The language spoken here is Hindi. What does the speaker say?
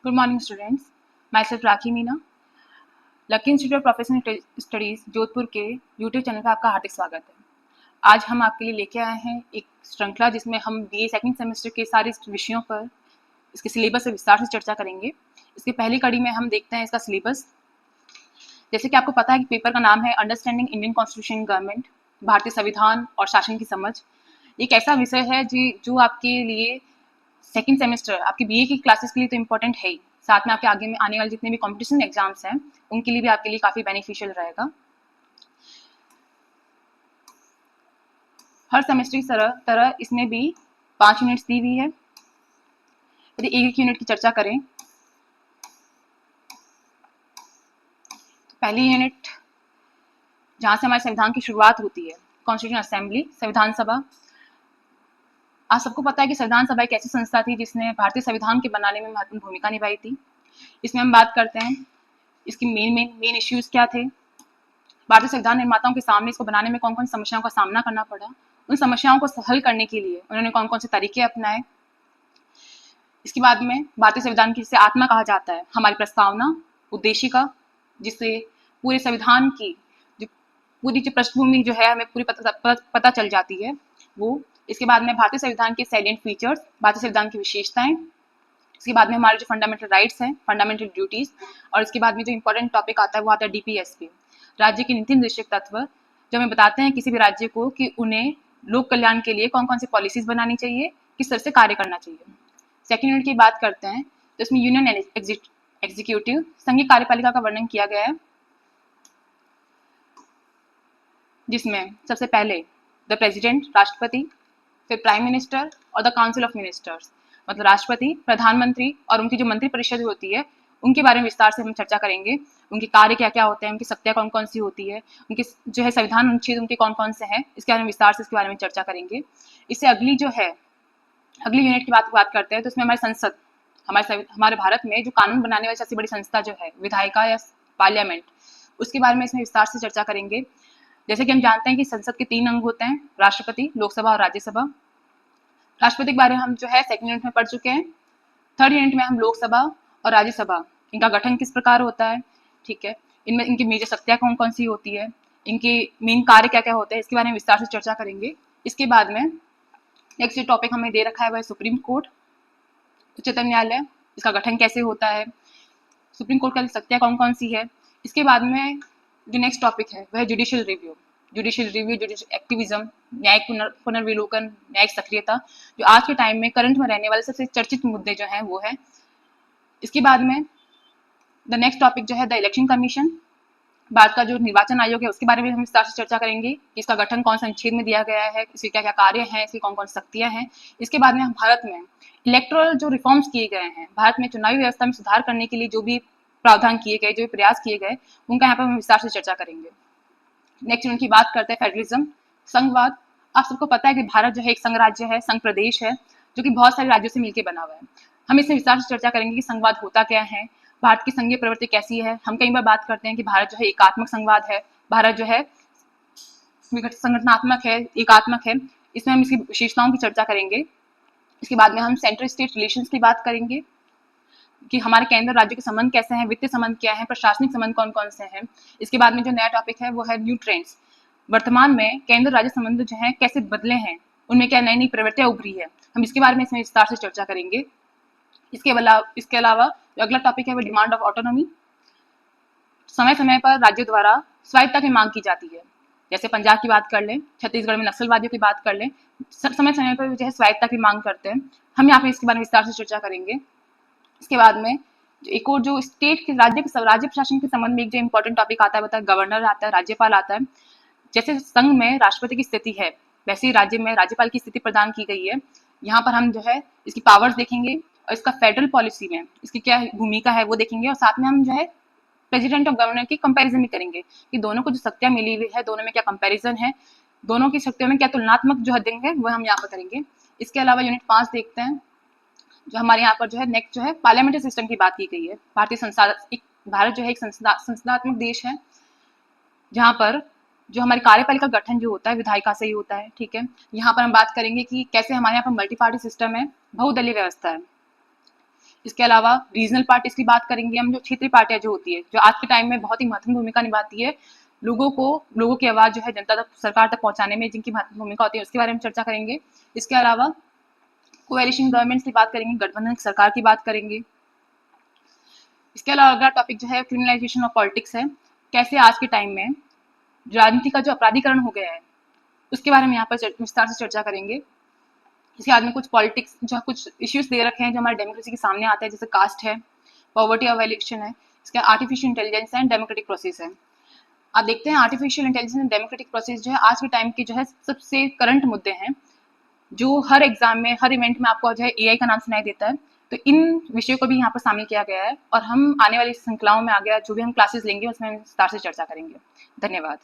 Good morning students, my self rakhi Meena. Lucky institute of professional studies Jodhpur के यूट्यूब चैनल पर आपका हार्दिक स्वागत है। आज हम आपके लिए लेके आए हैं एक श्रृंखला जिसमें हम बीए सेकंड सेमेस्टर के सारे विषयों पर इसके सिलेबस से विस्तार से चर्चा करेंगे। इसकी पहली कड़ी में हम देखते हैं इसका सिलेबस। जैसे कि आपको पता है कि पेपर का नाम है अंडरस्टैंडिंग इंडियन कॉन्स्टिट्यूशन गवर्नमेंट, भारतीय संविधान और शासन की समझ। एक ऐसा विषय है जो आपके लिए सेकंड सेमेस्टर आपकी बीए की क्लासेस के लिए तो इम्पोर्टेंट है ही, साथ में आपके आगे में आने वाले जितने भी कॉम्पिटिशन एग्जाम्स हैं उनके लिए भी आपके लिए काफ़ी बेनिफिशियल रहेगा। हर सेमेस्टर की तरह इसमें भी 5 यूनिट्स दी हुई है। यदि एक यूनिट की चर्चा करें तो पहली यूनिट जहाँ से हमारे संविधान की शुरुआत होती है, कॉन्स्टिट्यूशन असेंबली, संविधान सभा। आप सबको पता है कि संविधान सभा एक ऐसी संस्था थी जिसने भारतीय संविधान के बनाने में महत्वपूर्ण भूमिका निभाई थी। इसमें हम बात करते हैं इसकी मेन इश्यूज क्या थे, भारतीय संविधान निर्माताओं के सामने इसको बनाने में कौन कौन समस्याओं का सामना करना पड़ा, उन समस्याओं को हल करने के लिए उन्होंने कौन कौन से तरीके अपनाए। इसके बाद में भारतीय संविधान की जिसे आत्मा कहा जाता है, हमारी प्रस्तावना, उद्देशिका, जिससे पूरे संविधान की पूरी जो पृष्ठभूमि जो है हमें पूरी पता चल जाती है वो। इसके बाद में भारतीय संविधान के सैलिएंट फीचर्स, भारतीय संविधान की विशेषताएं। इसके बाद में हमारे जो फंडामेंटल राइट्स हैं, फंडामेंटल ड्यूटीज, और इसके बाद में जो इंपॉर्टेंट टॉपिक आता है वो आता है डीपीएसपी, राज्य के नीति निर्देशक तत्व, जो हमें बताते हैं किसी भी राज्य को कि उन्हें लोक कल्याण के लिए कौन कौन सी पॉलिसीज बनानी चाहिए, किस तरह से कार्य करना चाहिए। सेकेंड यूनिट की बात करते हैं तो इसमें यूनियन एग्जीक्यूटिव, संघीय कार्यपालिका का वर्णन किया गया है, जिसमें सबसे पहले द प्रेसिडेंट, राष्ट्रपति, फिर प्राइम मिनिस्टर और द काउंसिल ऑफ मिनिस्टर्स, मतलब राष्ट्रपति, प्रधानमंत्री और उनकी जो मंत्री परिषद होती है उनके बारे में विस्तार से हम चर्चा करेंगे। उनके कार्य क्या क्या होते हैं, उनकी शक्तियाँ कौन कौन सी होती है, उनके जो है संविधान अनुच्छेद उनके कौन कौन से हैं, इसके बारे में विस्तार से इसके बारे में चर्चा करेंगे। इससे अगली अगली यूनिट की बात करते हैं तो इसमें हमारी संसद, हमारे भारत में जो कानून बनाने वाली सबसे बड़ी संस्था जो है विधायिका या पार्लियामेंट, उसके बारे में इसमें विस्तार से चर्चा करेंगे। जैसे कि हम जानते हैं कि संसद के 3 अंग होते हैं, राष्ट्रपति, लोकसभा और राज्यसभा। राष्ट्रपति के बारे में हम जो है सेकंड यूनिट में पढ़ चुके हैं। थर्ड यूनिट में हम लोकसभा और राज्यसभा, इनका गठन किस प्रकार होता है, ठीक है, इनमें इनकी मेजर शक्तियाँ कौन कौन सी होती है, इनके मेन कार्य क्या क्या होते हैं, इसके बारे में विस्तार से चर्चा करेंगे। इसके बाद में नेक्स्ट जो टॉपिक हमें दे रखा है वह है सुप्रीम कोर्ट, उच्चतम न्यायालय, इसका गठन कैसे होता है, सुप्रीम कोर्ट की शक्तियाँ कौन कौन सी है। इसके बाद में जो नेक्स्ट टॉपिक है वह है जुडिशियल रिव्यू, जुडिशियल एक्टिविज्म, न्यायिक पुनर्विलोकन, न्यायिक सक्रियता, जो आज के टाइम में करंट में रहने वाले सबसे चर्चित मुद्दे जो हैं वो है। इसके बाद में द नेक्स्ट टॉपिक जो है द इलेक्शन कमीशन, भारत का जो निर्वाचन आयोग है उसके बारे में हम विस्तार से चर्चा करेंगे कि इसका गठन कौन सा अनुच्छेद में दिया गया है, इसके क्या क्या कार्य हैं, इसकी कौन कौन शक्तियां हैं। इसके बाद में हम भारत में इलेक्टोरल जो रिफॉर्म्स किए गए हैं, भारत में चुनावी व्यवस्था में सुधार करने के लिए जो भी प्रावधान किए गए, जो भी प्रयास किए गए, उनका यहाँ पर हम विस्तार से चर्चा करेंगे। नेक्स्ट उनकी बात करते हैं फेडरलिज्म, संघवाद। आप सबको पता है कि भारत जो है एक संघ राज्य है, संघ प्रदेश है, जो कि बहुत सारे राज्यों से मिलकर बना हुआ है। हम इसमें विस्तार से चर्चा करेंगे कि संघवाद होता क्या है, भारत की संघीय प्रवृत्ति कैसी है। हम कई बार बात करते हैं कि भारत जो है एकात्मक संघवाद है, भारत जो है संगठनात्मक है, एकात्मक है। इसमें हम इसकी विशेषताओं की चर्चा करेंगे। इसके बाद में हम सेंट्रल स्टेट रिलेशंस की बात करेंगे कि हमारे केंद्र राज्य के संबंध कैसे हैं, वित्तीय संबंध क्या है, प्रशासनिक संबंध कौन कौन से हैं। इसके बाद में जो नया टॉपिक है वो है न्यू ट्रेंड्स, वर्तमान में केंद्र राज्य संबंध जो है कैसे बदले हैं, उनमें क्या नई नई प्रवृत्तियां उभरी है, हम इसके बारे में इसमें विस्तार से चर्चा करेंगे। इसके अलावा जो अगला टॉपिक है वो डिमांड ऑफ ऑटोनॉमी, समय समय पर राज्यों द्वारा स्वायत्तता की मांग की जाती है। जैसे पंजाब की बात कर लें, छत्तीसगढ़ में नक्सलवादियों की बात कर लें, समय समय पर जो है स्वायत्तता की मांग करते हैं। हम यहाँ पे इसके बारे में विस्तार से चर्चा करेंगे। इसके बाद में एक और जो स्टेट के राज्य प्रशासन के संबंध में एक जो इंपॉर्टेंट टॉपिक आता है बता गवर्नर आता है, राज्यपाल आता है। जैसे संघ में राष्ट्रपति की स्थिति है वैसे ही राज्य में राज्यपाल की स्थिति प्रदान की गई है। यहाँ पर हम जो है इसकी पावर्स देखेंगे और इसका फेडरल पॉलिसी में इसकी क्या भूमिका है वो देखेंगे, और साथ में हम जो है प्रेसिडेंट और गवर्नर की कंपैरिजन भी करेंगे कि दोनों को जो शक्तियां मिली हुई है दोनों में क्या कंपैरिजन है, दोनों की शक्तियों में क्या तुलनात्मक जो हद है वो हम यहाँ पर करेंगे। इसके अलावा यूनिट 5 देखते हैं, जो हमारे यहाँ पर जो है नेक्स्ट जो है पार्लियामेंट्री सिस्टम की बात की गई है। भारत जो है एक संसदात्मक देश है, जहाँ पर जो हमारी कार्यपालिका गठन जो होता है विधायिका से ही होता है, ठीक है। यहाँ पर हम बात करेंगे कि कैसे हमारे यहाँ पर मल्टी पार्टी सिस्टम है, बहुदलीय व्यवस्था है। इसके अलावा रीजनल पार्टीज की बात करेंगे हम, जो क्षेत्रीय पार्टियां जो होती है, जो आज के टाइम में बहुत ही महत्वपूर्ण भूमिका निभाती है, लोगों की आवाज़ जो है जनता तक, सरकार तक पहुंचाने में जिनकी महत्वपूर्ण भूमिका होती है, उसके बारे में चर्चा करेंगे। इसके अलावा कोएलिशन गवर्नमेंट्स की बात करेंगे, गठबंधन सरकार की बात करेंगे। इसके अलावा अगला टॉपिक जो है क्रिमिनलाइजेशन ऑफ पॉलिटिक्स है। कैसे आज के टाइम में राजनीति का जो अपराधीकरण हो गया है, उसके बारे में यहाँ पर विस्तार से चर्चा करेंगे। इसके बाद में कुछ पॉलिटिक्स जो कुछ इश्यूज दे रखे हैं जो हमारे डेमोक्रेसी के सामने आते हैं, जैसे कास्ट है, पॉवर्टी ऑफ इलेक्शन है, इसके artificial intelligence and democratic process है। आप देखते हैं artificial intelligence and democratic process जो है आज के टाइम के जो है सबसे करंट मुद्दे हैं, जो हर एग्जाम में, हर इवेंट में आपको जो है एआई का नाम सुनाई देता है। तो इन विषयों को भी यहाँ पर शामिल किया गया है और हम आने वाली श्रृंखलाओं में आगे जो भी हम क्लासेस लेंगे उसमें विस्तार से चर्चा करेंगे। धन्यवाद।